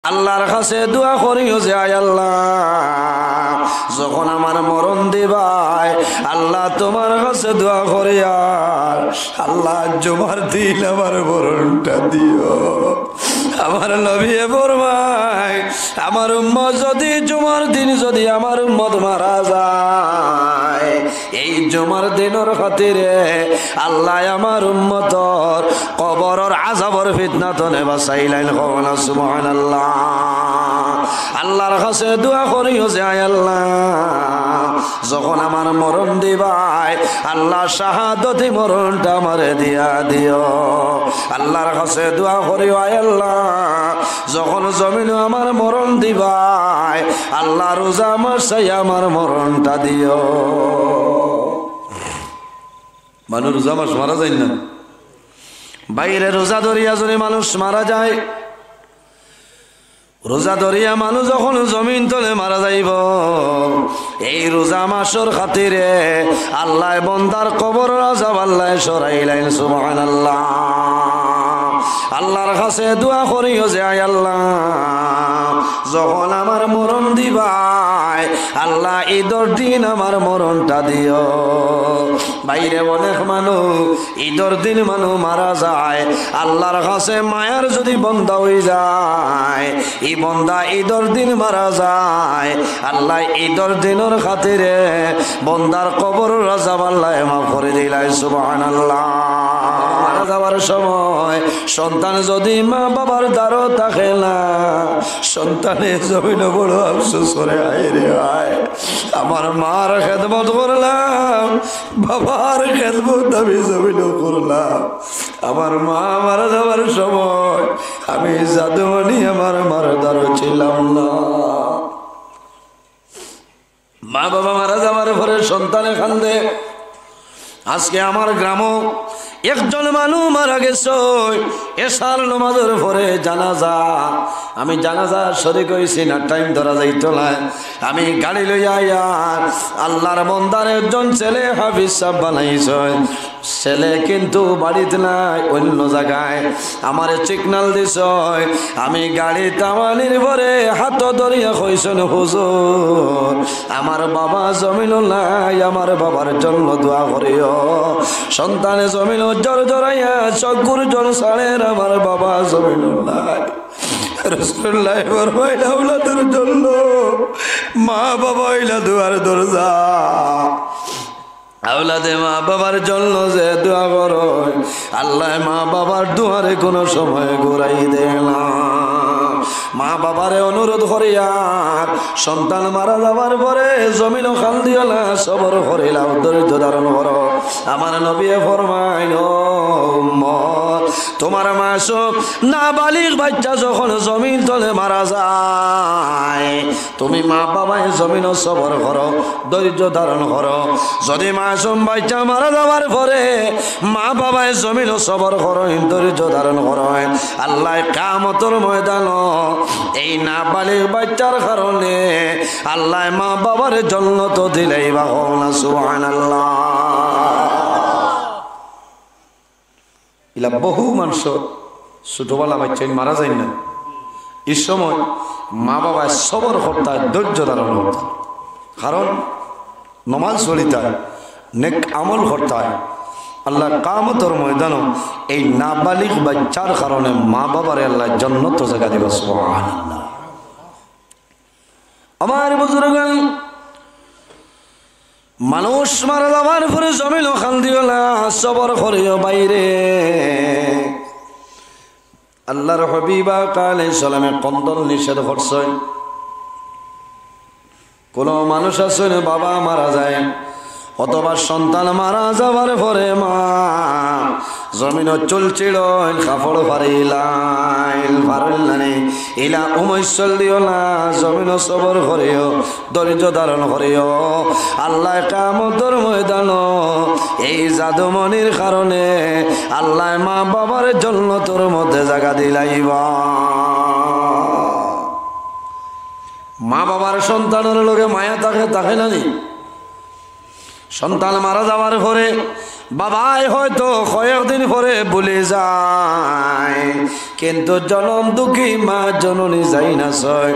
আল্লাহর কাছে দোয়া করিও যে আয় আল্লাহ যখন আমার মরণ দিবাই আল্লাহ তোমার কাছে দোয়া করি আর আল্লাহ জুমার দিন আমার মরণটা দিও। আমার নবী ফরমায় আমার উম্মত যদি জুমার দিন যদি আমার উম্মত মারা যায় এই জুমার দিনের খাতিরে আল্লাহ আমার উম্মতর কবরের আযাবের ফিতনা তনে বাঁচাইলেন। কওনা সুবহানাল্লাহ। আল্লাহর কাছে দোয়া করিও যে আয় আল্লাহ যখন আমার মরণ দিবাই আল্লাহ শাহাদতি মরণটা আমারে দিয়া দিও। আল্লাহর কাছে দোয়া করিও আয় আল্লাহ যখন জমিনে আমার মরণ দিবাই আল্লাহ রোজা মাসাই আমার মরণটা দিও। মানুষ রোজা মাস মারা যায় না, বাইরে রোজা ধরিয়া যদি মানুষ মারা যায়, রোজা ধরিয়া মানুষ যখন জমিন তলে মারা যাইব এই রোজা মাসের খাতিরে আল্লাহ বন্দার কবর আযাব আল্লাহ সরাইলেন। সুবহানাল্লাহ। আল্লাহর কাছে দোয়া করিও যে আয় আল্লাহ যখন আমার মরণ দিবাই আল্লাহ ঈদের দিন আমার মরণটা দিও। বাইরে অনেক মানুষ ঈদের দিন মানুষ মারা যায়, আল্লাহর কাছে মায়ার যদি বন্দা হয়ে যায় এই বন্দা ঈদের দিন মারা যায় আল্লাহ ঈদের দিনের খাতিরে বন্দার কবর আযাব আল্লাহ মাফ করে দিলাই। সুবহানাল্লাহ। মারা যাওয়ার সময় সন্তান যদি মা বাবার দ্বারও থাকে না সন্তানের জমিনে বড় আফসোস করে আয় রে আয় আমার মার খেদমত করলাম বাবার খেদমত আমি জমিনে করলাম, আমার মা মারা যাওয়ার সময় আমি জাদুমণি আমার মার দ্বারও ছিলাম না। মা বাবা মারা যাওয়ার পরে সন্তানে কান্দে। আজকে আমার গ্রামও একজন মানুষ মারা গেছে এশার নামাজের পরে জানাজা, আমি জানাজা শরীক হইছি না, টাইম ধরা যাইতো না, আমি গাড়ি লইয়া আল্লাহর বন্দার একজন ছেলে হাফিজ সাহেব বানাইছে, ছেলে কিন্তু বাড়িতে নাই অন্য জায়গায়, আমার সিগনাল দিছ আমি গাড়ি তামানির পরে হাত ধরিয়া কইছেন হুজুর আমার বাবা জমিন নাই আমার বাবার জন্য দোয়া করিও। সন্তানে জমিন জোর জড়াইয়া চকুর জল ছাড়ের আমার বাবা জমিন নাই। রাসূলুল্লাহ ফরমাইলেন আওলাদের জন্য মা বাবা হইলা দুয়ার দরজা, আওলাদে মা বাবার জন্য যে দোয়া করো আল্লাহ মা বাবার দুয়ারে কোনো সময় ঘুরাই দেয় না। মা বাবারে অনুরোধ করিয়ার সন্তান মারা যাবার পরে জমিন খাল দিও না, সবর করিলা ধৈর্য ধারণ করো। আমার নবী ফরমাইল তোমার মাসুক নাবালিগ বাচ্চা যখন জমিন তলে মারা যায় তুমি মা বাবায় জমিন সবর করো ধৈর্য ধারণ করো। যদি মাসুম বাচ্চা মারা যাবার পরে মা বাবায় জমিন সবর করো ধৈর্য ধারণ করো আল্লাহ কিয়ামতের ময়দান এই নাবালিগ বাচ্চার কারণে আল্লাহ মা বাবার জান্নাত দিলেই বা না। সুবহানাল্লাহ। ইলা বহু মানুষ ছোটবেলা বাচ্চা মারা যায় না, এই সময় মা বাবা সবর করতে ধৈর্য ধারণ করতে, কারণ নমাজ পড়িতে নেক আমল করতে আল্লাহ কিয়ামতের ময়দান এই নাবালিগ বাচ্চার কারণে মা বাবারে আল্লাহ জান্নাত জায়গা দিবে। সুবহানাল্লাহ। আমার বুজুর্গান মানুষ মারা যাওয়ার পরে জমিন খাল দিও না, সবর করিও বাইরে। আল্লাহর হাবিবা আলাইহিস সালামে কন্দল নিষেধ করছেন। কোন মানুষ আছে বাবা মারা যায় অথবা সন্তান মারা যাবার পরে মা জমিন চলছিল কাপড় ফারিলাইনি ইলা উমৈসল দিও না, জমিন সবর করিও ধৈর্য ধারণ করিও। আল্লাহ কিয়ামতের ময়দান এই জাদুমণির কারণে আল্লাহ মা বাবার জান্নাতের মধ্যে জায়গা দিলাইবা। মা বাবার সন্তানের লগে মায়া থাকে না নি? সন্তান মারা যাওয়ার পরে বাবাই হয়তো কয়েকদিন পরে ভুলে যায়, কিন্তু জনম দুঃখী মা জননী যাই না ছয়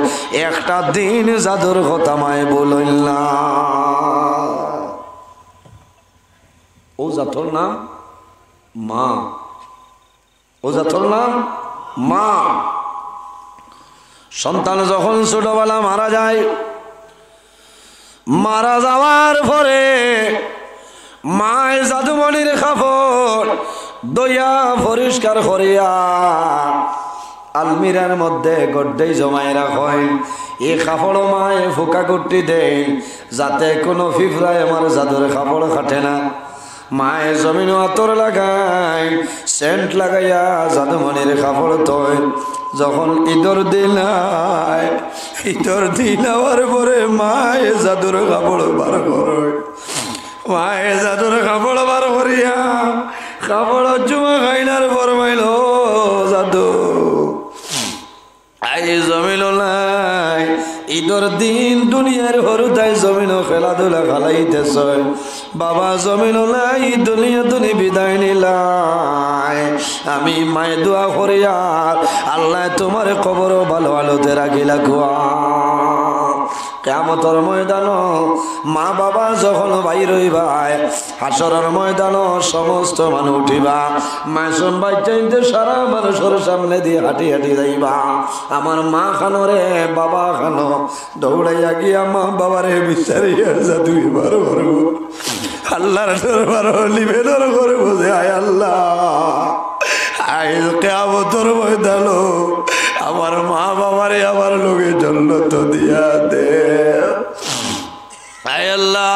একটা দিন জাদুর কথা মায় বলল না। ও জাতর নাম মা, ও জাতর নাম মা। সন্তান যখন ছোটবেলা মারা যায়, মারা যাওয়ার পরে মায় জাদুমণির কাপড় দইয়া পরিষ্কার করিয়া আলমিরার মধ্যে গড্ডেই জমায় রাখেন। এই কাপড় মায় ফুকা করতে দেন যাতে কোনো ফিফরায় আমার জাদুর কাপড় কাটে না। মায়ে জমিন আতর লাগায়, সেন্ট লাগাইয়া জাদুমণির কাপড় তয়। যখন ঈদর দিন আয়, ঈদর দিন আবার পরে মায়ে জাদুর কাপড় বার করে, মায়ে জাদুর কাপড় বার করিয়া কাপড় জুমা খাইনার ফরমাইল জাদু আই জমিল নাই। ঈদর দিন দুনিয়ার হরুদাই জমিন খেলাধুলা খালাইতেছ, বাবা জমিন নাই দুনিয়া তুমি বিদায় নিলাই। আমি মায়ে দোয়া করিয়া আল্লাহ তোমার কবর ভালো আলোতে রাখিলা কুয়া। কিয়ামতের ময়দান মা বাবা যখন বাইর হইবাই, হাসরের ময়দান সমস্ত মানুষ উঠিবা, মাসুম বাচ্চাইতে সারা মানুষের সামনে দিয়ে হাঁটি হাঁটি যাইবা। আমার মা খানো রে বাবা খানো দৌড়াইয়া গিয়া মা বাবারে বিচারিয়া জাদু এবার করবো, আল্লাহর দরবার নিবেদন করবো যে আয় আল্লাহ আইল কিয়ামতের ময়দান আমার মা বাবারে আমার লোকে জন্নত দিয়া দে। আয় আল্লাহ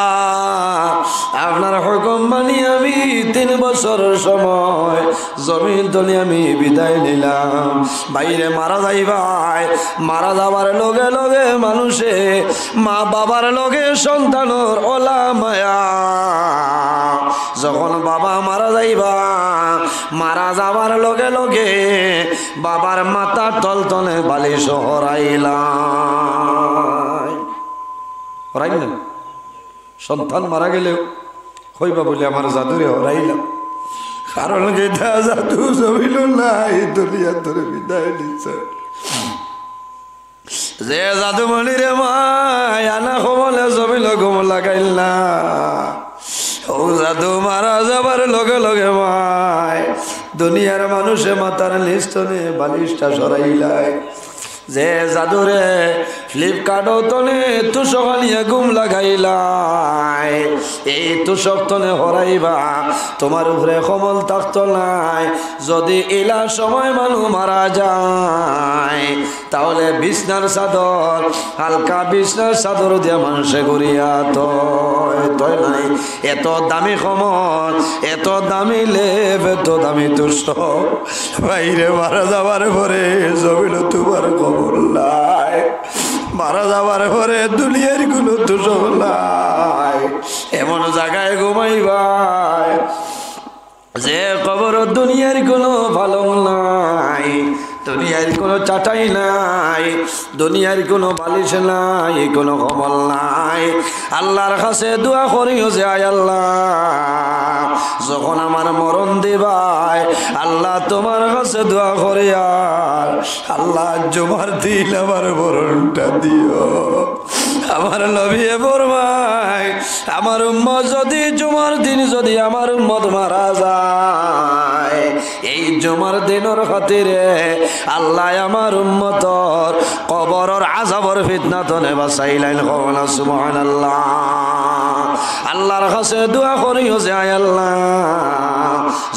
আপনার হুকুম মানি আমি 3 বছর সময় জমিন তলে আমি বিদায় নিলাম। বাইরে মারা যাই ভাই, মারা যাবার লগে লগে মানুষে মা বাবার লগে সন্তানের ওলা মায়া। যখন বাবা মারা যাইবা, মারা যাবার লগে লগে বাবার মাথার তল তলে বালিশ হরাইলাম। সন্তান মারা গেলেও হইবা বলে আমার জাদুরে হরাইলাম, কারণ গেটা জাদু জমিল নাই দুনিয়া ধরে বিদায় দিচ্ছে। যে জাদুমণিরে মায় আনা কমলে জমিল ঘুম লাগাইল না, ও জাদু মারা যাবার লগে লগে মায় দুনিয়ার মানুষে মাতার লিস্টনে বালিশটা সরাইলাই। যে জাদুরে ফ্লিপকার্টও তনে তুষক আনিয়া ঘুম লাগাইলাই, এই তুষক তনে হরাইবা তোমার উপরে কমল থাকত নাই। যদি এলা সময় মানুষ মারা যায় তাহলে বিছনার চাদর, হালকা বিছনার চাদর দিয়া মানুষে ঘুরিয়া তয় নাই। এত দামি কমল, এত দামি লেপ, এত দামি তুষক বাইরে মারা যাবার পরে জমিল তোমার খবর নাই। মারা যাবার পরে দুনিয়ার কোনো তুষক নাই, এমন জায়গায় ঘুমাইবাই যে কবর দুনিয়ার কোনো ভালো নাই, দুনিয়ার কোনো চাটাই নাই, দুনিয়ার কোনো বালিশ নাই, কোনো কমল নাই। আল্লাহর কাছে দোয়া করিও যে আয় আল্লাহ যখন আমার মরণ দিবাই, আল্লাহ তোমার কাছে দোয়া করিয়া আল্লাহ জুমার দিন আমার মরণটা দিও। আমার নবী ফরমায় আমার উম্মত যদি জুমার দিন যদি আমার উম্মত মারা যায়, এই জুমার দিনের খাতিরে আল্লাহ আমার উম্মতর কবরের আযাবের ফিতনা তনে বাঁচাইলেন। কওনা সুবহানাল্লাহ। আল্লাহর কাছে দোয়া করিও যে আয় আল্লাহ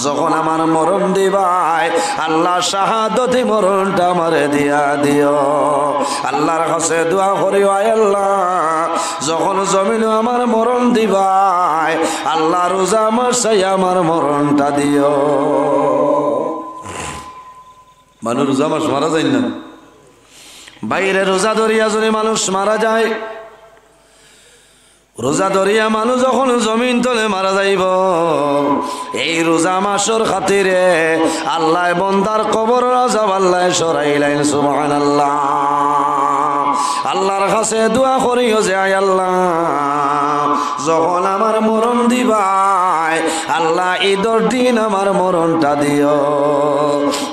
যখন আমার মরণ দিবাই, আল্লাহ শাহাদতি মরণটা আমারে দিয়া দিও। আল্লাহর কাছে দোয়া করিও আয় আল্লাহ যখন জমিনে আমার মরণ দিবাই, আল্লাহ রোজা আমার চাই আমার মরণটা দিও। মানুষ রোজা মাস মারা যায় না, বাইরে রোজা ধরিয়া যদি মানুষ মারা যায়, রোজা ধরিয়া মানুষ যখন জমিন তলে মারা যাইব, এই রোজা মাসের খাতিরে আল্লাহ বন্দার কবর আযাব আল্লাহ সরাইলেন। সুবহানাল্লাহ। আল্লাহর কাছে দোয়া করিও যে আয় আল্লাহ যখন আমার মরণ দিবাই, আল্লাহ ঈদের দিন আমার মরণটা দিও।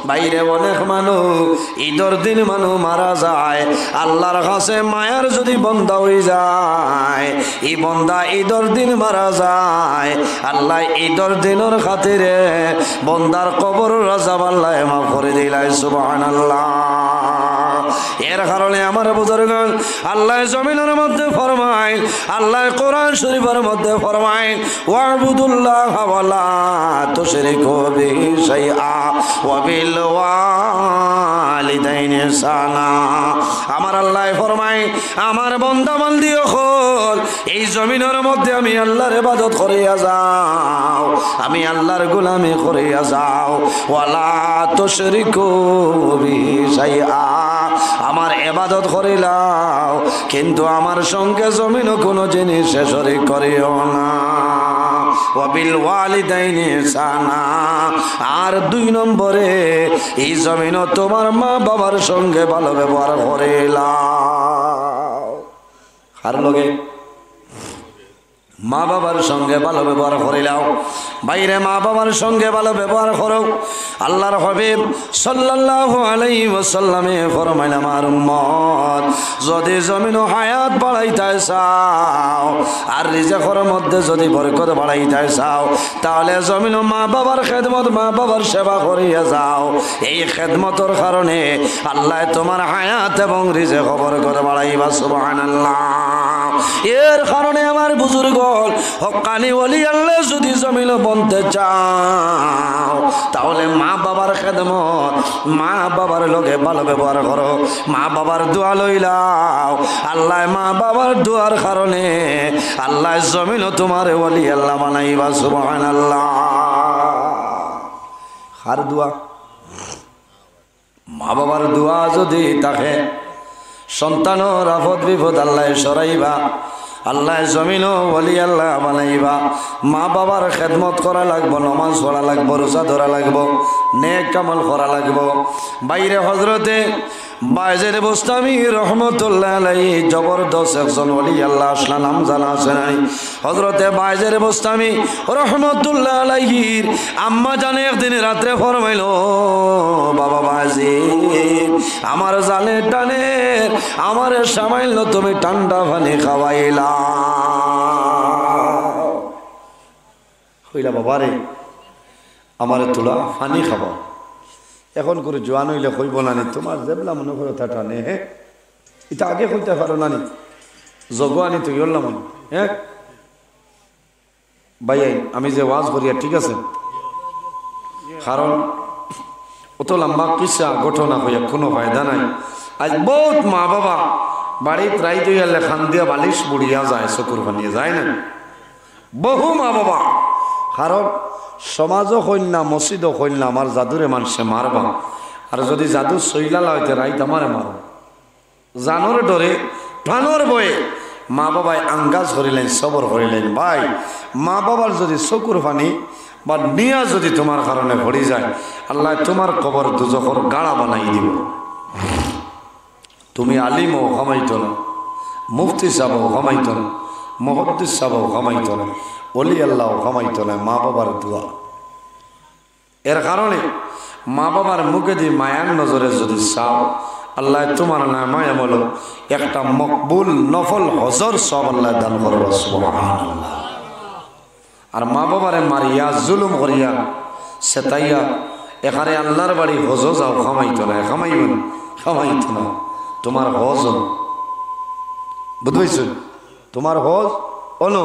বাইরে অনেক মানুষ ঈদের দিন মানুষ মারা যায়, আল্লাহর কাছে মায়ার যদি বন্দা হয়ে যায়, এই বন্দা ঈদের দিন মারা যায়, আল্লাহ ঈদের দিনের খাতিরে বন্দার কবর রাজাব আল্লাহ মাফ করে দিলাই। সুবহানাল্লাহ। এর কারণে আমার বুজুর্গ আল্লাহ জমিনের মধ্যে ফরমায়, আল্লাহ কোরআন শরীফের মধ্যে ফরমায়, ওয়াবুদুল্লাহ ওয়ালা তুশরিকু বিহি শাইআ ওয়া বিল ওয়ালিদাইনি ইহসানা। আমার আল্লাহ ফরমায়, আমার বান্দা বান্দি হল এই জমিনের মধ্যে আমি আল্লাহর ইবাদত করিয়া যাও, আমি আল্লাহর গোলামি করিয়া যাও। ওয়ালা তুশরিকু বিহি শাইআ, আমার ইবাদত করিলাও কিন্তু আমার সঙ্গে জমিনও কোনো জিনিস শরীক করিও না। ওয়াবিল ওয়ালিদাইনি ইহসানা, আর 2 নম্বরে এই জমিনও তোমার মা বাবার সঙ্গে ভালো ব্যবহার করিলাও। কার লগে? মা বাবার সঙ্গে ভালো ব্যবহার করিলাও। বাইরে মা বাবার সঙ্গে ভালো ব্যবহার করো। আল্লাহর হাবিব সাল্লাল্লাহু আলাইহি ওয়াসাল্লামে ফরমাইলেন, আমার উম্মত যদি জমিন হায়াত বাড়াইতে চাও আর রিজিকের মধ্যে যদি বরকত বাড়াইতে চাও, তাহলে জমিন মা বাবার খেদমত, মা বাবার সেবা করিয়া যাও। এই খেদমতের কারণে আল্লাহ তোমার হায়াত এবং রিজিক বরকত বাড়াইবা। সুবহানাল্লাহ। এর কারণে আমার বুজুর্গ হক্কানি ওলি আল্লাহ যদি জমিন বনতে চাও, তাহলে মা বাবার খেদমত, মা বাবার লগে ভালো ব্যবহার করো, মা বাবার দোয়া লইলাও। আল্লাহ মা বাবার দোয়ার কারণে আল্লাহ জমিন তোমার ওলি আল্লাহ বানাইবা। সুবহানাল্লাহ। কার দোয়া? মা বাবার দোয়া যদি থাকে, সন্তানের আফত বিপদ আল্লাহ সরাইবা, আল্লাহ জমিনও ওলি আল্লাহ বানাইবা। মা বাবার খেদমত করা লাগবো, নমাজ পড়া লাগবো, রোজা ধরা লাগবো, নেক কামাল করা লাগবো। বাইরে হজরতে বাইজের বুস্তামি রহমতুল্লাহ আলাইহি জবরদস্ত একজন ওলি আল্লাহ আসলা, নাম জানা আছে নাই? হজরতে বাইজের বুস্তামি রহমতুল্লাহ আলাইহির আম্মা জানে একদিন রাত্রে ফরমাইল, বাবা বাজি আমার জানে টানে আমার সামাইল তুমি ঠান্ডা পানি খাওয়াইলা। হইলা বাবা রে আমার তোলা পানি খাবা। এখন করে জোয়ান হইলে কইব নানি তোমার জেবলা মনে করো থাটা নে, হ্যাঁ এটা আগে কইতে পারো নানি, জগানি তো গেলাম হ্যাঁ ভাই আমি যে ওয়াজ করিয়া ঠিক আছে, কারণ অত লম্বা কিসা ঘটনা হইয়া কোনো ফায়দা নাই। আজ বহুত মা বাবা বাড়িত রাইত হইয়ালে খান দিয়া বালিশ বুড়িয়া যায়, চকুর ফানিয়ে যায় না বহু মা বাবা। কারণ সমাজও কন্যা, মসজিদও কন্যা, আমার জাদুরে মানুষে মারবা, আর যদি জাদু সইলা হইতে রাইত আমারে মারো। জানোর ডরে প্রাণর বয়ে মা বাবায় আঙ্গাজ করিলেন, সবর করিলেন। ভাই মা বাবার যদি চকুর পানি বা নিয়া যদি তোমার কারণে ভরি যায়, আল্লাহ তোমার কবর দুজখর গাড়া বানাই দিব। তুমি আলিমও ক্ষমাইত না, মুফতি সাহেবও ক্ষমাইত না, মুহাদ্দিস সাহেবও ক্ষমাইত না, ওলি আল্লাহ ক্ষমাইত না। মা বাবার দোয়া, এর কারণে মা বাবার মুখে দিয়ে মায়ার নজরে যদি চাও, আল্লাহ তোমার নামায় আমল একটা মকবুল নফল হজর সব আল্লাহ দান করবে। সুবহানাল্লাহ। আর মা বাবারে মারিয়া জুলুম করিয়া সেতাইয়া এখানে আল্লাহর বাড়ি হজ যাও, খামাইতো না, খামাইবেন খামাইতো না। তোমার হজ বুঝবেছ, তোমার হজ হলো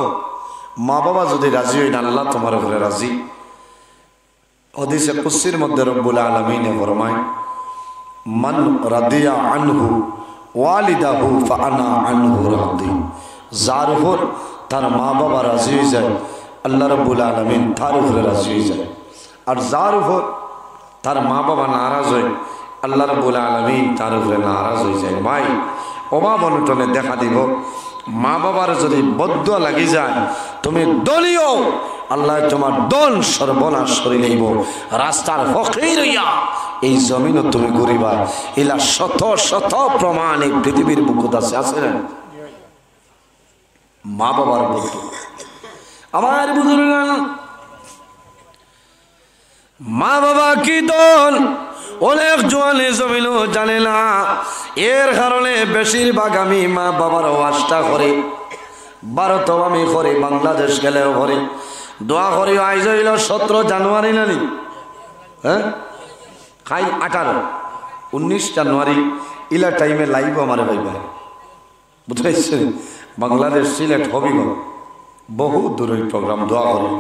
মা বাবা যদি রাজি হই না, আল্লাহ তোমার উপরে রাজি। হাদিসে কুদসির মধ্যে রব্বুল আলামিন ফরমায়, মান রাদিয়া আনহু ওয়ালিদাহু ফাআনা আনহু রাদি। যার উপর তার মা বাবা রাজি হয়ে যায়, আল্লাহ রব্বুল আলামিন তার উপরে রাজি হয়ে যায়। আর যার উপর তার মা বাবা নারাজ হয়, আল্লাহ রব্বুল আলামিন তার উপরে নারাজ হয়ে যায়। ভাই অভাব অনটনে দেখা দিব, মা বাবার যদি বদদুয়া লাগি যায়, তুমি দলীয় আল্লাহ তোমার দল সর্বনাশ করে লইব। রাস্তার ফকির হইয়া এই জমিনও তুমি ঘুরিবা। এলা শত শত প্রমাণ এই পৃথিবীর বুকুত আছে, আছে না? মা বাবার বদদুয়া। আমার বুজুর্গ মা বাবা কি দল অনেক জোয়ানে জমিনও জানে না। এর কারণে বেশিরভাগ আমি মা বাবার ওয়াজটা করি, ভারতও আমি করি, বাংলাদেশ গেলেও করি, দোয়া করি। আইজ হইল 17 জানুয়ারি নানি, হ্যাঁ খাই 18 19 জানুয়ারি ইলা টাইমে লাইভ আমার ভাইবা বুঝাইছে। বাংলাদেশ সিলেট হবিগঞ্জ বহু দূরের প্রোগ্রাম, দোয়া করি।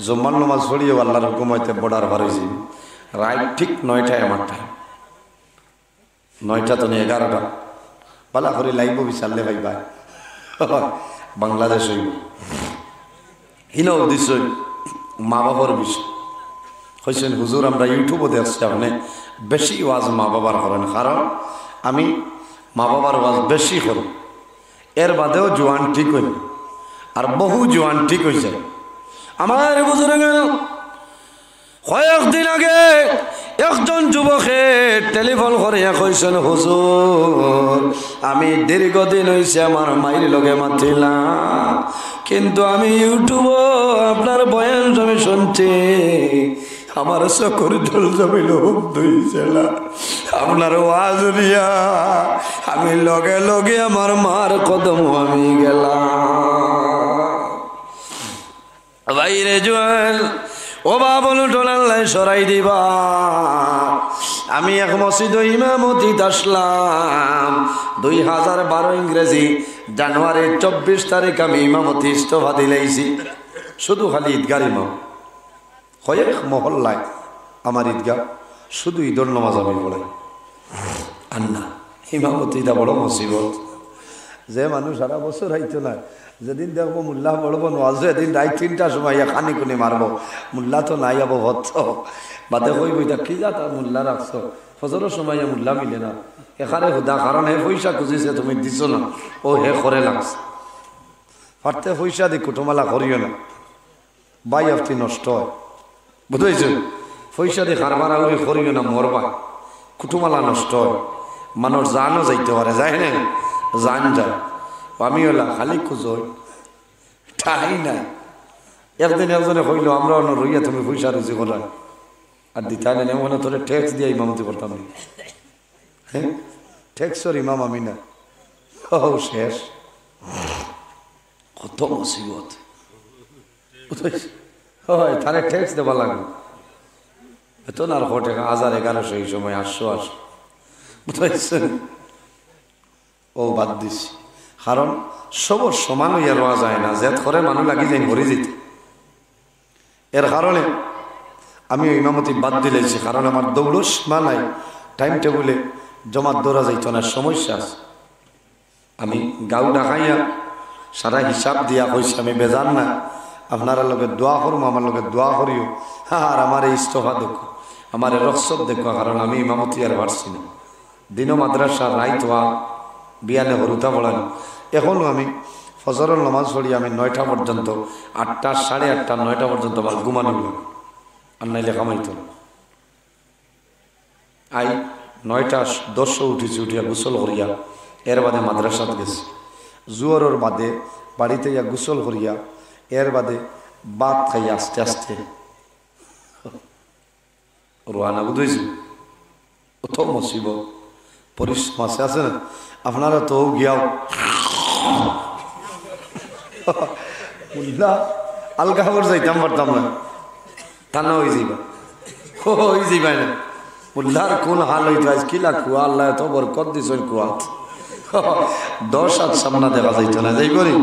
জম্মার নমাজ পড়িয়ে আল্লাহর হুকুম হইতে বর্ডার পারেছি রাইট ঠিক 9টায় আমার টাইম, 9টা তো 11টা পালা করে লাইভ বিচারলে ভাইবা বাংলাদেশ হইব। হিন উদ্দেশ্য মা বাবার বিষয় হয়েছেন হুজুর আমরা ইউটিউবও দেখছি আপনি বেশি ওয়াজ মা বাবার করেন, কারণ আমি মা বাবার ওয়াজ বেশি করি। এর বাদেও জোয়ান ঠিক হইল আর বহু জোয়ান ঠিক হয়েছে। আমার বুজুর্গ কয়েকদিন আগে একজন যুবকে টেলিফোন করে কইছেন হুজুর আমি দীর্ঘদিন হয়েছে আমার মায়ের লগে মাতিলাম, কিন্তু আমি ইউটিউবও আপনার বয়ান আমি শুনছি, আমার চকুর জল জমিল আপনার ওয়াজ নিয়া আমি লগে লগে আমার মার কদম আমি গেলাম। বাইরে জোয়াল ও বাবলু টোলাল্লাই সরাই দিবা। আমি এক মসজিদ ইমামতিত আসলাম 2012 ইংরেজি জানুয়ারি 24 তারিখ আমি ইমামতি ইস্তফা দিলাইছি। শুধু খালি ঈদগার ইমাম কয়েক মহল্লায় আমার ঈদগাহ, শুধু ঈদর নামাজ আমি পড়াই। আর না ইমামতিটা বড় মুসিবত, যে মানুষ সারা বছর হইতো না, যেদিন দেখবো মোল্লা পড়বো নওয়াজ, এদিন রাত 3টার সময় খানি কুনি মারবো, মোল্লা তো নাই আবো ভৎস বাদে কইব এটা কি যা তার মোল্লা রাখছো, ফজরের সময় মোল্লা মিলে না এখানে হুদা, কারণ হে পয়সা খুঁজিছে তুমি দিছ না, ও হে করে লাগছে পারতে পয়সা দি কুটুমালা করিও না, বাই আপনি নষ্ট হয় বুঝেছ। পয়সা দিয়ে কারবার আউরি করিও না, মরবা কুটুমালা নষ্ট হয়, মানুষ জানও যাইতে পারে, যায় না জান যায়। আমি ওলা খালি খুঁজো ঠাই নাই। একদিন একজনে কইল আমরা অন্য রইয়া তুমি পয়সা রুজি করা আর দিতাই না, মনে তোরে ট্যাক্স দিয়ে ইমামতি করতাম না, হ্যাঁ ট্যাক্সর ইমাম আমি না। ও শেষ কত মুসিবত হয়, তারে ট্যাক্স দেওয়া লাগবে, বেতন আর 100 টাকা 1000-1100 এই সময় 800 বুঝাইছেন। ও বাদ দিছি, কারণ সবর সমান হইয়া রওয়া যায় না, জেদ করে মানুষ লাগি যাই মরে যেতে। এর কারণে আমি ইমামতি বাদ দিলেছি, কারণ আমার দৌড়স নাই, টাইম টেবুলে জমাত দৌড়া যাইত না, সমস্যা আছে। আমি গাও ডাকাইয়া সারা হিসাব দিয়া কইছি আমি বেজান না, আপনারা লোকে দোয়া করবো, আমার লোকে দোয়া করিও, আর আমার এই ইস্তফা দেখো, আমার রক্সব দেখো, কারণ আমি ইমামতি আর পারছি না। দিনও মাদ্রাসা রাইত হওয়া বিয়ানে হরুতা পড়ান, এখনও আমি ফজরের নামাজ পড়ি আমি 9টা পর্যন্ত, 8টা 8:30 9টা পর্যন্ত আমার ঘুমানো লাগে, আর নাইলে কামাইতো না। আই 9:10 উঠেছি, উঠিয়া গোসল করিয়া এর বাদে মাদ্রাসাত গেছি, জুয়ারের বাদে বাড়িতে ইয়া গোসল করিয়া এর বাদে ভাত খাই আস্তে আস্তে রোয়ানা বুঝেছি। কত মুসিবত পরিশ্রম আছে না, আপনারা তো গিয়াও আলগা খবর যাইতাম পারতাম না, তা না হয়ে যাইবা হয়ে যাইবাই না। উল্লার কোন হাল হইতো আজ কিলা কুয়া, আল্লাহ এত বরকত দিছ কুয়া 10 হাত সামনা দেখা যাইত না, যাই করি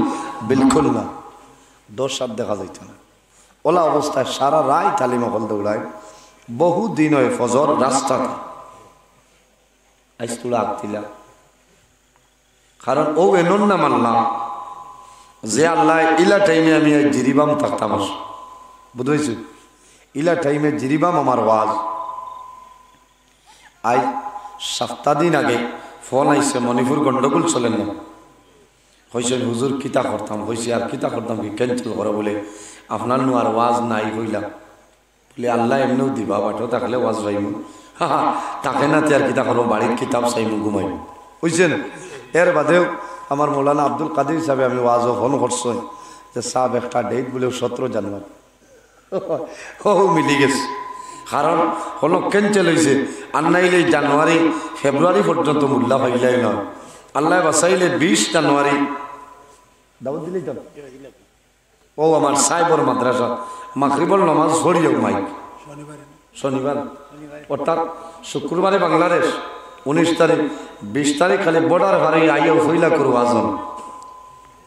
বিলকুল না, 10 হাত দেখা যাইত না। ওলা অবস্থায় সারা রায় তালিম অকল দৌড়ায়, বহু দিন হয় ফজর রাস্তাতে আজ তুলা আঁকতিলা, কারণ ও এমন না মানলাম যে আল্লাহ ইলা টাইমে আমি জিরিবাম থাকতাম, বুঝেছি ইলা টাইমে জিরিবাম আমার ওয়াজ। আজ 7 দিন আগে ফোন আইসে, মণিপুর গন্ডগোল চলেন না, হয়েছে হুজুর কিতা করতাম, হয়েছে আর কিতা করতাম কি ক্যান্সেল করে বলে আপনার নু আর ওয়াজ নাই হইলাম বলে, আল্লাহ এমনিও দিবা বাটো তাহলে ওয়াজ পাইব, হা তাকে না তে আর কিতা করবো, বাড়ির কিতাব চাইমু ঘুমাইব, বুঝছেন। এর বাদেও আমার মৌলানা আব্দুল কাদের হিসাবে আমি ওয়াজও ফোন করছি যে সাহেব একটা ডেট বলে 17 জানুয়ারি ও মিলি গেছে, কারণ হলো ক্যান্সেল হয়েছে আর নাইলে জানুয়ারি ফেব্রুয়ারি পর্যন্ত মূল্য পাইলাই নয় আল্লাহ বাসাইলে 20 জানুয়ারি দাওয়াত দিলেই তো ও আমার সাইবর মাদ্রাসা মাগরিবর নামাজ পড়িও মাইক শনিবার অর্থাৎ শুক্রবারে বাংলাদেশ 19 তারিখ 20 তারিখ খালি বর্ডার হারিয়ে আইও ফইলা করু আজম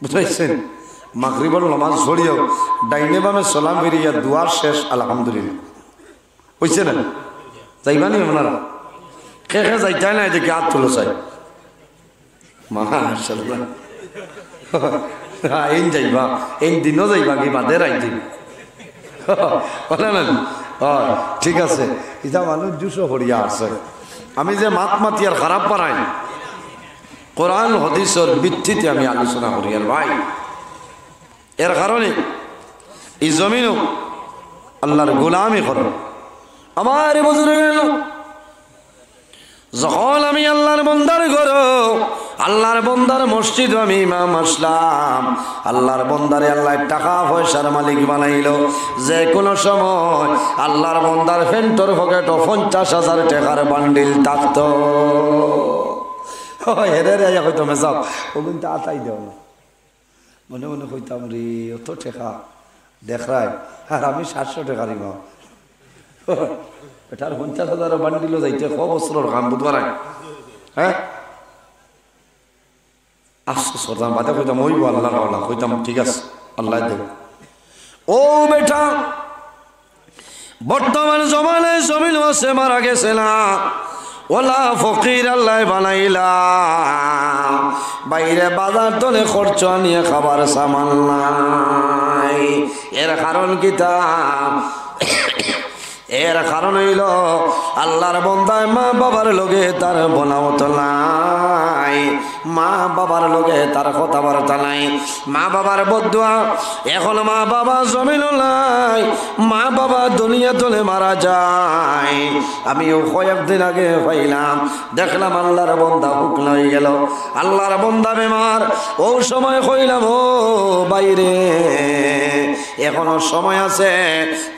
বুঝাইছেন মাগরিবর নামাজ পড়িও ডাইনে বামে সালাম বেরিয়া দুয়ার শেষ আলহামদুলিল্লাহ হইছে না যাইবানি আপনারা কে কে যাইতাই না দেখি হাত তুলো চাই মাশাআল্লাহ হ্যাঁ এই যাইবা এই দিনও যাইবা কি বাদে রাই দিন বলে না ঠিক আছে এটা মানুষ জুসো হরিয়া আছে আমি যে মাতি আর খারাপ পারাই কোরআন হাদিসের ভিত্তিতে আমি আলোচনা করি আর ভাই এর কারণে এই জমিনও আল্লাহর গোলামি করো আমার বুজুর্গ যখন আমি আল্লাহর বন্দার করো আল্লাহর বন্দার মসজিদ আমি ইমাম আসলাম আল্লাহর বন্দারে আল্লাহ টাকা পয়সার মালিক বানাইলো যে কোনো সময় আল্লাহর বন্দার ফেন্টর পকেট 50,000 টাকার বান্ডিল থাকতো হেরে রে হয়তো মেসাব ও কিন্তু আতাই দেও না মনে মনে কইতাম রে অত টাকা দেখায় আর আমি 700 টাকার ইমাম এটার 50,000 বান্ডিলও যাইতে ক বছরের কাম বুধবার হ্যাঁ আফসোস করতাম বাদে কইতাম ওই আল্লাহর আল্লাহ কইতাম ঠিক আছে আল্লাহ দেব ও বেটা বর্তমান জমানায় জমিন আছে মারা গেছে না ওলা ফকির আল্লাহ বানাইলা বাইরে বাজার তলে খরচ নিয়ে খাবার সামান নাই এর কারণ কি তা এর কারণ হইল আল্লাহর বন্দায় মা বাবার লগে তার বনামত নাই মা বাবার লগে তার কথাবার্তা নাই মা বাবার বদুয়া এখন মা বাবা জমিন নাই মা বাবা দুনিয়া তলে মারা যায় আমিও কয়েকদিন আগে পাইলাম দেখলাম আল্লাহর বন্দা হুকল হয়ে গেল আল্লাহর বন্দা বেমার ও সময় কইলাম ও বাইরে এখনো সময় আছে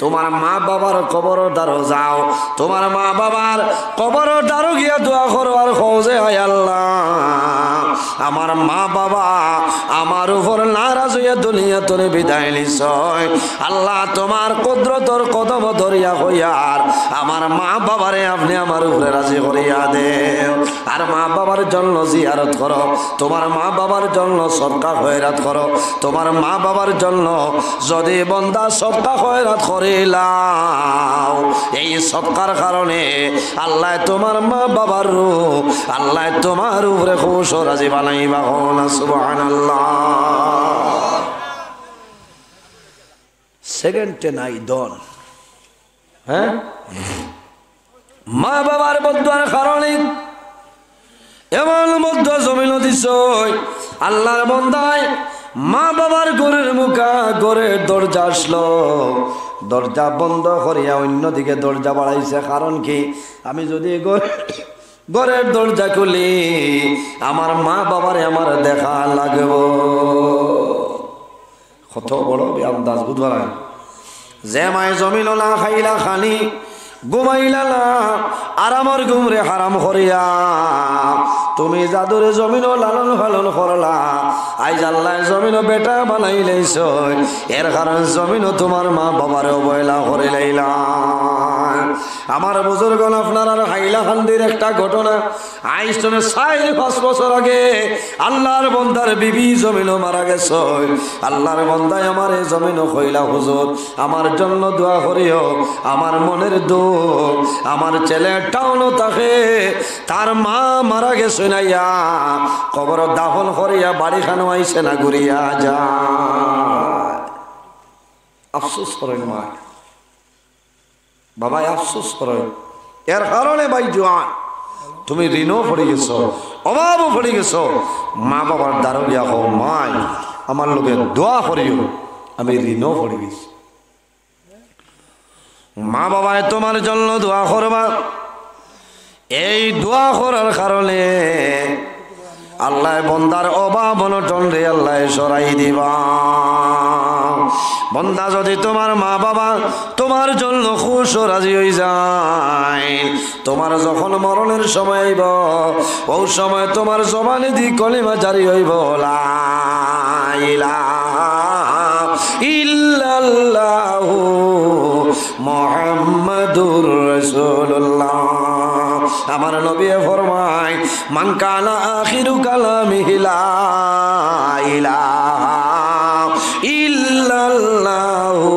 তোমার মা বাবার কবর দ্বারো যাও তোমার মা বাবার কবর দ্বারো গিয়া দোয়া করো আর খোঁজে হয় আল্লাহ আমার মা বাবা আমার উপর নারাজ হইয়া দুনিয়া তোরে বিদায় নিছয় আল্লাহ তোমার কুদরতর কদম ধরিয়া হইয়ার আমার মা বাবারে আপনি আমার উপরে রাজি করিয়া দেও আর মা বাবার জন্য জিয়ারত করো তোমার মা বাবার জন্য সদকা খয়রাত করো তোমার মা বাবার জন্য যদি বন্দা সদকা খয়রাত করিলাও এই সদকার কারণে আল্লাহ তোমার মা বাবার রূপ আল্লাহ তোমার উপরে খুশ ও রাজি বানাইবা না সুবহানাল্লাহ সেকেন্ডে নাই দন হ্যাঁ মা বাবার বদুয়ার কারণে এমন মধ্য জমিন দিছ আল্লাহর বন্দায় মা বাবার ঘরের মুখা ঘরের দরজা আসলো দরজা বন্ধ করিয়া অন্যদিকে দরজা বাড়াইছে কারণ কি আমি যদি ঘরের দরজা খুলি আমার মা বাবারে আমার দেখা লাগব কত বড় আন্দাজ বুঝবার যে মায়ে জমিল না খাইলা খানি ঘুমাইলা না আরামর ঘুমরে হারাম করিয়া তুমি জাদুরে জমিনও লালন পালন করলা আইজ আল্লাহ জমিনও বেটা বানাই লাইছ এর কারণ জমিনও তোমার মা বাবার অবহেলা করে লাইলা আমার বুজুর্গ আপনার আর হাইলা খান্দির একটা ঘটনা আইজ তুমি 4-5 বছর আগে আল্লাহর বন্দার বিবি জমিনও মারা গেছ আল্লাহর বন্দায় আমার এই জমিনও কইলা হুজুর আমার জন্য দোয়া করিও আমার মনের দুঃখ আমার ছেলেটাও তাকে তার মা মারা গেছে নাইয়া কবর দাফন করিয়া বাড়ি খানো আইসে না ঘুরিয়া যায় আফসোস করেন মা বাবা আফসোস করেন এর কারণে ভাই জোয়ান তুমি ঋণও পড়ে গেছ অভাবও পড়ে গেছ মা বাবার দ্বারা গিয়া হো মাই আমার লোকে দোয়া করিও আমি ঋণও পড়ে গেছি মা বাবায় তোমার জন্য দোয়া করবা এই দোয়া করার কারণে আল্লাহ বন্দার অভাব অনটন রে আল্লাহ সরাই দিবা বন্দা যদি তোমার মা বাবা তোমার জন্য খুশ ও রাজি হয়ে যায়, তোমার যখন মরণের সময় হইব ওই সময় তোমার জবানে দি কলিমা জারি হইব লা ইলাহা ইল্লাল্লাহু মুহাম্মাদুর রাসূলুল্লাহ। আমার নবী ফরমায় মান কানা আখিরু কালামিহি লা ইলাহা ইল্লাল্লাহু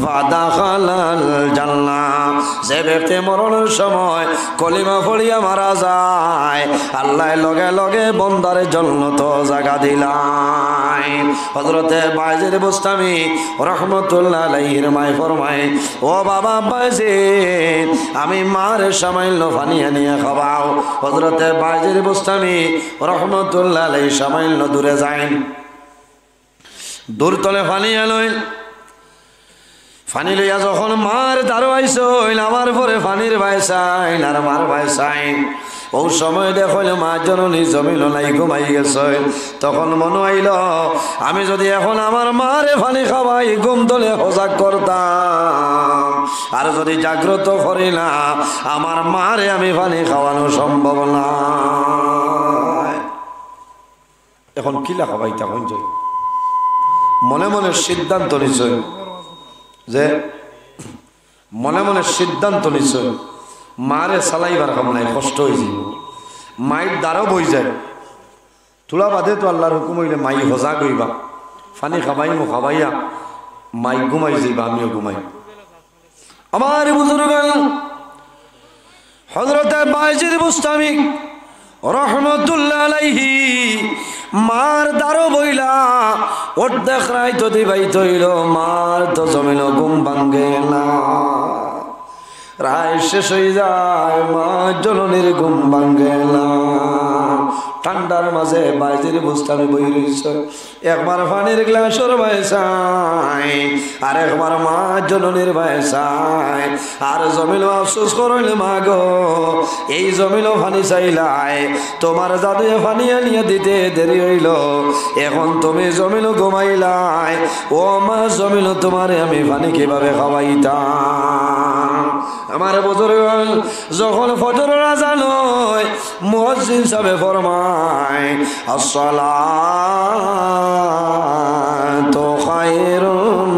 ফাদাখালাল জান্নাহ। যে ব্যক্তি মরণের সময় কলিমা পড়িয়া মারা যায়, আল্লাহ লগে লগে বন্দার জন্য তো জায়গা দিলাই। হযরতে বাইজিদ বুস্তামি রহমতুল্লাহ আলাইহির মায় ফরমায়, ও বাবা বাইজিদ, আমি মার সামাইল পানি আনিয়া খাওয়াও। হযরতে বাইজিদ বুস্তামি রহমতুল্লাহ আলাইহি সামাইল দূরে যায়, দূর তলে পানি আনইল। পানি লইয়া যখন মার দাঁড়াইছিল, আমার পরে পানির বাইসাইন আর মার বাইসাইন। ও সময় দেখল মা জননী জমিল নাই ঘুমাই গেছে। তখন মনে হইল আমি যদি এখন আমার মারে পানি খাওয়াই ঘুম দলে সজাগ করতাম, আর যদি জাগ্রত করি না আমার মারে আমি পানি খাওয়ানো সম্ভব না। এখন কিলা খাওয়াই তখন মনে মনে সিদ্ধান্ত নিশ্চয়, যে মনে মনে সিদ্ধান্ত নিশ্চয় মারে চালাইবার কাম নাই, কষ্ট হয়ে যাব। মাইর দ্বারাও বই যায় তোলা বাদে তো আল্লাহর হুকুম হইলে মাই সজাগ হইবা, পানি খাবাই মো খাবাইয়া মাই ঘুমাই যাইবা, আমিও ঘুমাই। আমার বুজুর্গ হযরতে বাইজিদ বুস্তামি রহমতুল্লাহ আলাইহি মার দারো বইলা ওট দেখ রাই তো দিবাই তৈল, মার তো জমিন ঘুম ভাঙ্গে না। রায় শেষ হয়ে যায়, মা জননীর ঘুম ভাঙ্গে না। ঠান্ডার মাঝে বাইজিদ বুস্তামি বই রইছে, একবার পানির গ্লাসের বাইসাই আর একবার মা জননীর বাইসাই। আর জমিল আফসোস করইলে মা গো, এই জমিল পানি চাইলাই, তোমার জাদু পানি আনিয়ে দিতে দেরি হইল, এখন তুমি জমিল ঘুমাইলাই। ও মা জমিল তোমারে আমি পানি কিভাবে খাওয়াইতাম। আমার বুজুর্গ যখন ফজরের আযান হয়, মুয়াজ্জিন সাহেব ফরমায় আসসালাতু খায়রুম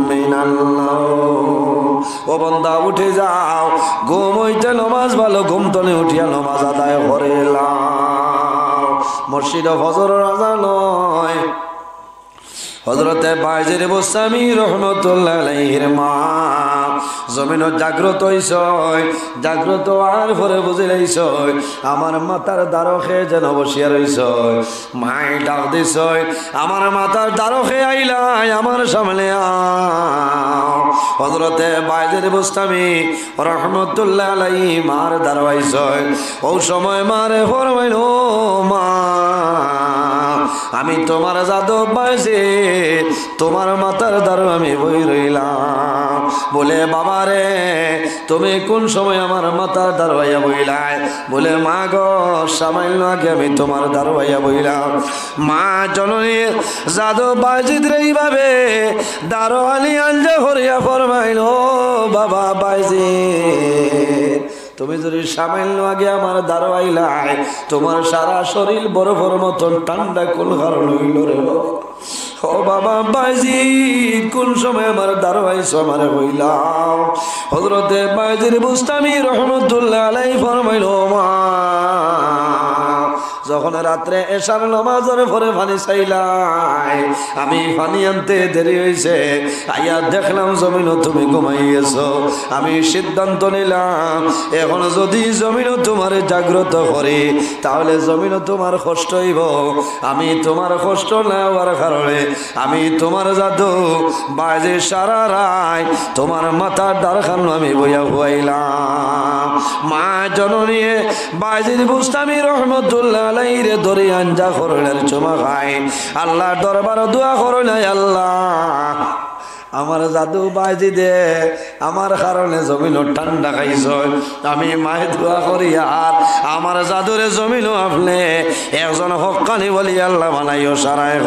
মিনাল নাওম। ও বান্দা উঠে যাও, ঘুম হইতে নামাজ ভালো, ঘুম তলে উঠিয়া নামাজ আদায় করে লাও। মসজিদে ফজরের আযান হয়, হযরতে বাইজিদ বুস্তামি রহমতুল্লাহ আলাইহির মা জমিন জাগ্রত হইছ, জাগ্রত আর পরে বুঝিলাইছ আমার মাতার দ্বারকে যেন বসিয়া রইছ। মাই ডাক দিছ, আমার মাতার দ্বারকে আইলাই, আমার সামনে আও। হযরতে বাইজিদ বুস্তামি রহমতুল্লাহ আলাইহি মার দাঁড়াইছ। ও সময় মারে ফরমাইল, মা আমি তোমার জাদু পাইছি, তোমার মাতার দ্বারা আমি বই রইলাম। বলে বাবা রে, তুমি কোন সময় আমার মাতার দাঁড়াইয়া বইলাই? বলে মা গো, সামান্য আগে আমি তোমার দাঁড়াইয়া বইলাম। মা জননী জাদু বাইজিদ রে এইভাবে দাঁড়ালি আঞ্জা হরিয়া ফরমাইল, বাবা বাইজিদ, তুমি যদি সামান্য আগে আমার দাঁড়াইলাই, তোমার সারা শরীর বরফের মতন ঠান্ডা কোন কারণ হইল রে? ও বাবা বাইজিদ, কোন সময় আমার দাঁড়াইছ আমার হইলাম? হযরতে বাইজিদ বুস্তামি রহমতুল্লাহ আলাইহি ফরমাইল, মা যখন রাত্রে এশার নামাজের পরে পানি চাইলাই, আমি পানি আনতে দেরি হয়েছে, আইয়া দেখলাম জমিন তুমি ঘুমাইয়েছো। আমি সিদ্ধান্ত নিলাম এখন যদি জমিন তোমার জাগ্রত করে তাহলে জমিন তোমার কষ্ট হইব। আমি তোমার কষ্ট না হওয়ার কারণে আমি তোমার জাদু বাজে সারা রায় তোমার মাথার দ্বারখান আমি বইয়া হুয়াইলাম। মা জননী বাইজিদ বুস্তামি রহমতুল্লাহ আলাইহি ধরে আঞ্জা করলেন চুমা খাই, আল্লাহর দরবার দোয়া করলেন, আল্লাহ আমার জাদু বাজি দে আমার কারণে জমিন ঠান্ডা খাইছ আমি মায়ে দোয়া করি আর আমার জাদুরে জমিন আপনি একজন হক্কানি বলি আল্লাহ বানাইও সারাই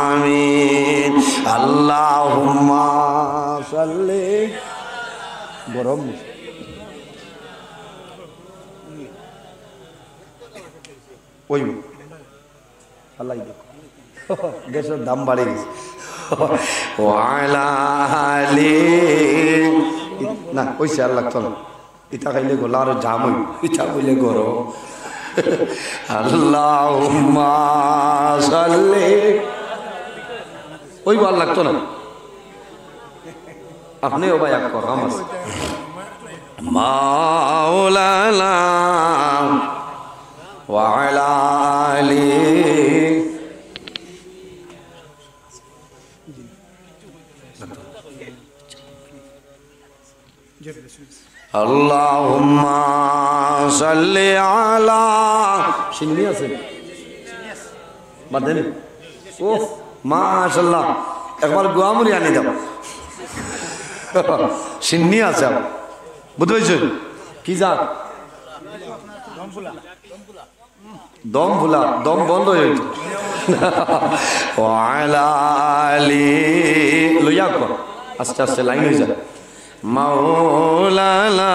আমিন আল্লাহুম্মা সাল্লি গরম ওই আল্লাহ গ্যাসের দাম বাড়ে গেছে না ওইসে আর লাগতো না ইটা খাইলে গোলা আর জাম হই ইটা কইলে গরম আল্লাহুম্মা সাল্লি ওই ভাল লাগতো না আপনিও ভাই এক কর আমার মাওলানা ওয়া আলা আলিহি আল্লাহুম্মা সাল্লি আলা সিন্নি আছে বাদেন ও মাশাআল্লাহ একবার গোয়ামুরি আনি দাও সিন্নি আছে বুঝতে কি জাত দম ফুলা দম বন্ধ হয়ে গেছে ওয়ালা আলি লইয়া কর আস্তে আস্তে লাইন হয়ে যায় মাওলানা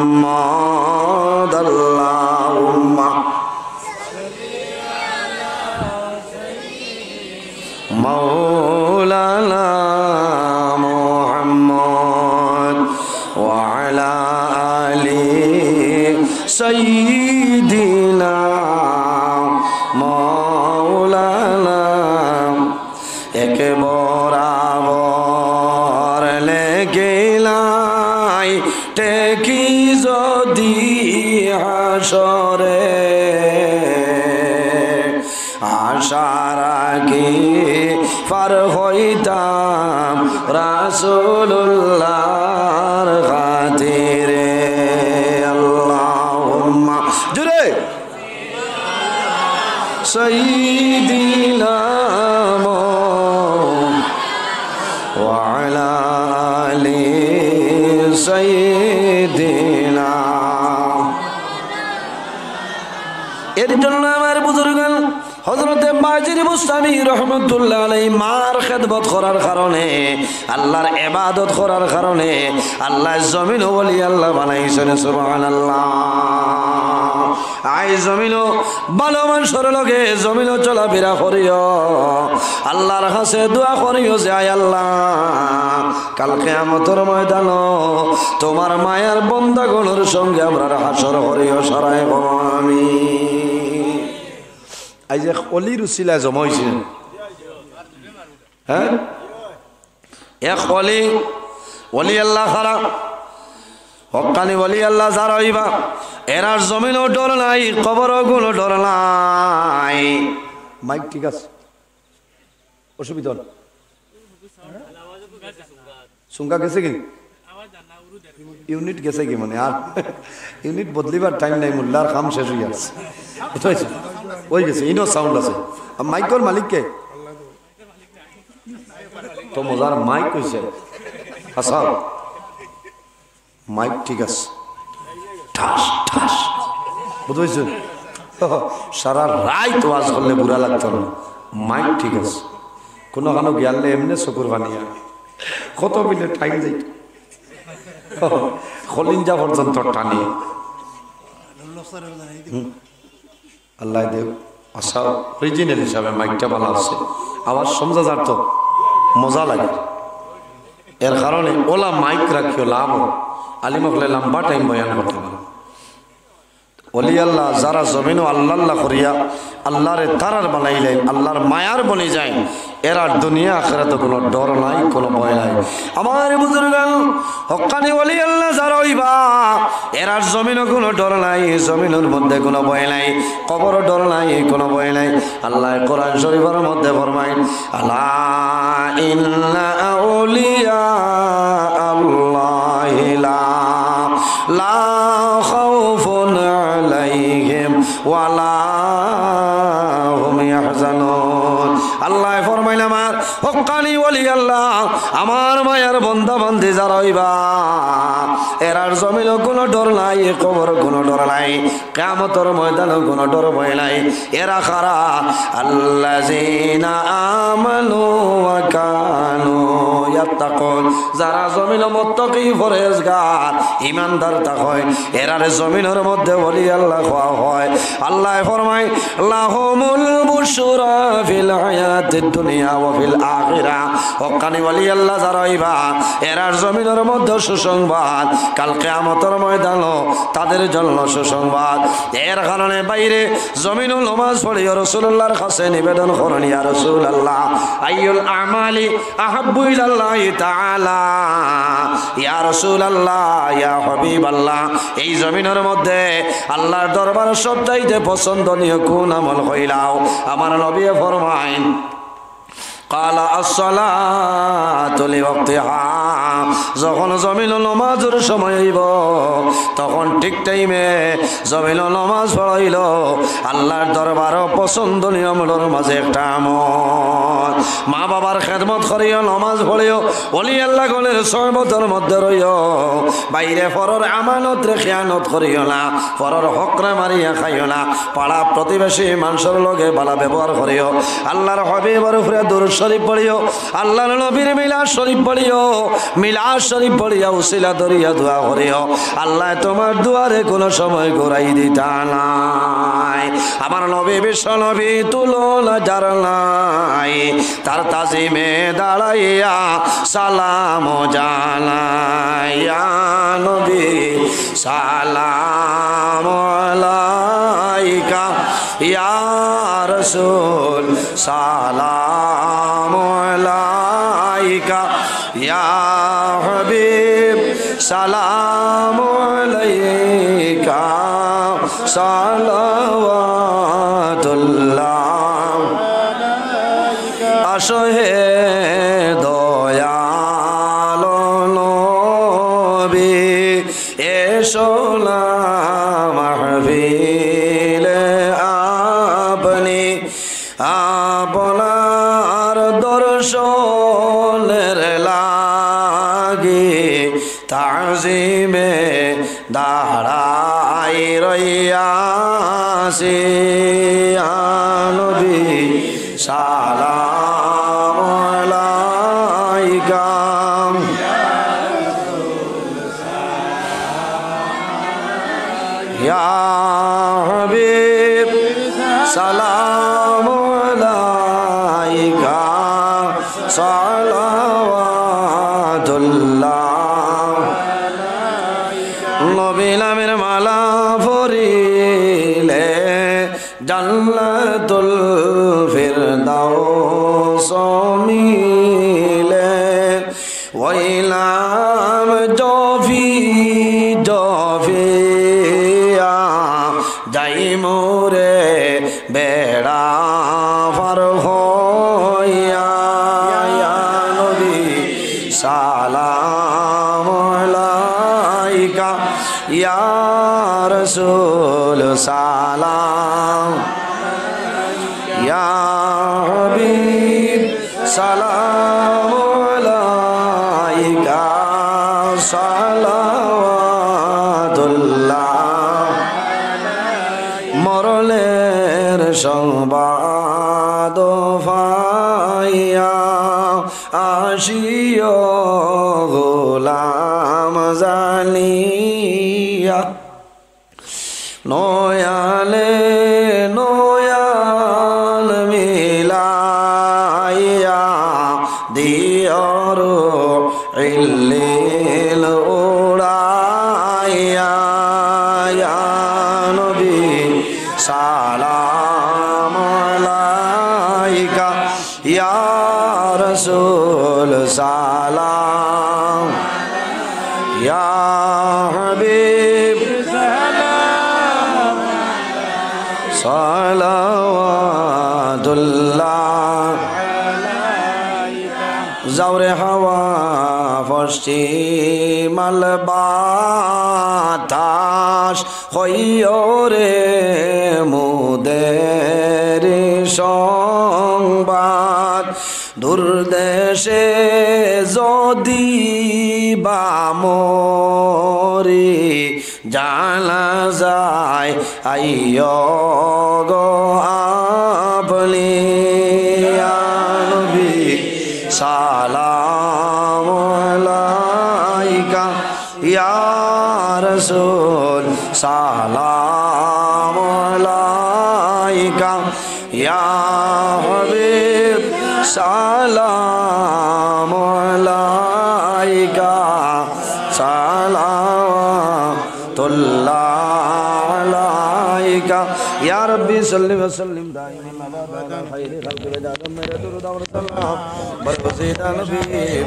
মুহাম্মদ আল্লাহুম্মা মাওলানা মুহাম্মদ ওয়া আলা আলি সাইয়্যিদিনা মাওলানা একে বরাবর লেগেলাই টেকি যদি হাসরে আশার আগে পার হইতাম রাসূলুল্লাহর খাতিরে আল্লাহুম্মা জুরে সাইয়্যিদিনা ওয়া আলা আলি সাইয়্যিদিনা এর জন্য আমার বুজুর্গগণ হযরতে মাজিদ বুস্তামি রাহমাতুল্লাহ আলাইহি মার খেদমত করার কারণে আল্লাহর ইবাদত করার কারণে আল্লাহ জমিন ওলি আল্লাহ বানাইছেন সুবহানাল্লাহ আই জমিন ভালো মানুষের লগে জমিন চলাফেরা করিও আল্লাহর কাছে দোয়া করিও যে আয় আল্লাহ কাল কিয়ামতের ময়দান তোমার মায়ার বান্দাগণের সঙ্গে আমরা হাসর করিও সারাই আমিন আই যে অলির উসিলা জমা হয়েছিলেন হ্যাঁ এক অলি আল্লাহ খারা হক্কানি অলি আল্লাহ যারা হইবা এরার জমিনও ডর নাই কবরও কোনো ডর নাই মাইক ঠিক আছে অসুবিধা হল সুঙ্গা গেছে কি ইউনিট গেছে কি মানে আর ইউনিট বদলিবার টাইম নাই মোল্লার কাম শেষ হয়ে যাচ্ছে বুঝতে ওই গেছে ইনো সাউন্ড আছে আর মাইকর মালিককে তো মজার মাইক হয়েছে আচ্ছা মাইক ঠিক আছে ঠাস ঠাস বুঝতে সারা রাত ওয়াজ করলে বুড়া লাগতো না মাইক ঠিক আছে কোনো কানো গিয়ালে এমনি চকুর বানিয়া কত মিনিট টাইম যাই খলিঞ্জা পর্যন্ত টানি আল্লাহ দেব আশা অরিজিনাল হিসাবে মাইকটা ভালো আছে আবার সমঝা যার তো মজা লাগে এর কারণে ওলা মাইক রাখিও লাভ আলিমকলে লম্বা টাইম বয়ান করতে পারে অলি আল্লাহ যারা জমিন আল্লাহ করিয়া আল্লাহরে তারার বানাইলেন আল্লাহর মায়ার বনে যায় এরা দুনিয়া আখিরাতে কোনো ডর নাই কোনো ভয় নাই আমার বুজুর্গগণ হক্কানি ওলি আল্লাহ যারা হইবা এরার জমিনও কোনো ডর নাই জমিনের মধ্যে কোনো ভয় নাই কবরও ডর নাই কোনো ভয় নাই আল্লাহ কোরআন শরীফের মধ্যে ফরমায় আলা ইন্না আউলিয়া আল্লাহি লা খাউফুন আলাইহিম ওয়ালা হুম ইয়াহজানুন আল্লাহ ফরমাইল আমার হক্কানি ওলি আল্লাহ আমার মায়ার বন্দা বান্দি যারা হইবা এরার জমিন কোনো ডর নাই, কবর কোনো ডর নাই, কিয়ামতের ময়দানে কোনো ডর ভয় নাই। এরা খারা আল্লাযিনা আমানু ওয়া কানু ইয়াত্তাকুন, যারা জমিন মুত্তাকি পরহেজগার ঈমানদার হয় এরারে জমিনের মধ্যে ওলি আল্লাহ খাওয়া হয়। আল্লাহ ফরমায় লাহুমুল বুশরা ফিল হায়াতিদ দুনিয়া ওয়া ফিল আখিরা, হক্কানি ওলি আল্লাহ যারা হইবা এরার জমিনের মধ্যে সুসংবাদ, কাল কিয়ামতের ময়দানে তাদের জন্য সুসংবাদ। এর কারণে বাইরে জমিনুল নামাজ পড়িও রাসূলুল্লাহর কাছে নিবেদন করেন, ইয়া রাসূলুল্লাহ আইয়ুল আমালি আহাব্বু ইলাল্লাহি তাআলা, ইয়া রাসূলুল্লাহ ইয়া হাবিবাল্লাহ এই জমিনের মধ্যে আল্লাহর দরবারে সবচাইতে পছন্দনীয় কোন আমল হইলাও? আমার নবী ফরমায়েন কালা আসসালাতু লিওয়াক্তিহা, যখন জমিন নামাজের সময় হইব তখন ঠিক টাইমে জমিন নামাজ পড়াইল আল্লাহর দরবার পছন্দনীয় আমলের মাঝে একটা আমল। মা বাবার খেদমত করিও, নামাজ পড়িও, ওলি আল্লাহ গলের সহবতের মধ্যে রইও, বাইরে পরর আমানত রে খেয়ানত করিও না, পরর হকরে মারিয়া খাইও না, পাড়া প্রতিবেশী মানুষের লগে ভালো ব্যবহার করিও, আল্লাহর হাবিবের উপরে দুরূদ শরীফ পড়িও, আল্লাহর নবীর মিলাদ শরীফ পড়িও, মিলাদ শরীফ পড়িয়া উসিলা ধরিয়া দোয়া করিও, আল্লাহ তোমার দুয়ারে কোনো সময় ঘুরাই দিতা নাই। আমার নবী বিশ্ব নবী তুলনা যার নাই, তার তাজিমে দাঁড়াইয়া সালাম জানাইয়া নবী সালাম আলাইকা ইয়া রাসূল সালাম আলাইকা ইয়া হাবিব সালাম আলাইকা সালাওয়াতুল্লাহ। আসো হে দয়ালো নবী এসো না মাহফিলে আপনি, আপনার দর্শনের লাগি তাজিমে দাঁড়াই রইয়াছি নবী সালাম আলাইকা ইয়া হাবিব সালাম আলাইকা সালাওয়াতুল্লাহ। নবী নামের মালা পরিলে জান্নাতুল ফিরদাউস মিলে, ওই নাম জফি জফিয়া যাই মোরে বেড়া পার হইয়া, ইয়া নবী সালাম আলাইকা ইয়া রাসূল সালাম ইয়া হাবিব সালাম আলাইকা সালাওয়াতুল্লাহ। মরলের সংবাদ পাইয়া আসিও গোলাম জানিয়া, নয়ালে নয়াল মিলাইয়া দিয়র ইল্লিল উড়াইয়া, ইয়া নবী সালাম আলাইকা ইয়া রাসূল সালাম ইয়া হাবিব সালাওয়াতুল্লাহ। যাওরে হাওয়া পশ্চিমাল বাতাস হইও রে মুদের সংবাদ, দেশে যদি বা মরি জানা যায় আইয় গো আপনি ইয়া নবী সালাম আলাইকা ইয়া রাসূল সালাম আলাইকা ইয়া হাবিব সালাম আলাইকা সালাতুল্লাহ আলাইকা ইয়া রাব্বি সাল্লি ওয়া সাল্লিম দাইমান আবাদা আলা খাইরি খালকি ওয়া মেরে দুরুদ ওয়া সালাম বরকতিনা নবী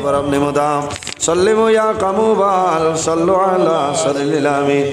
বরম নিমুদাম সাল্লিমু ইয়া কামুবাল সাল্লু আলা সাল্লিল আমিন।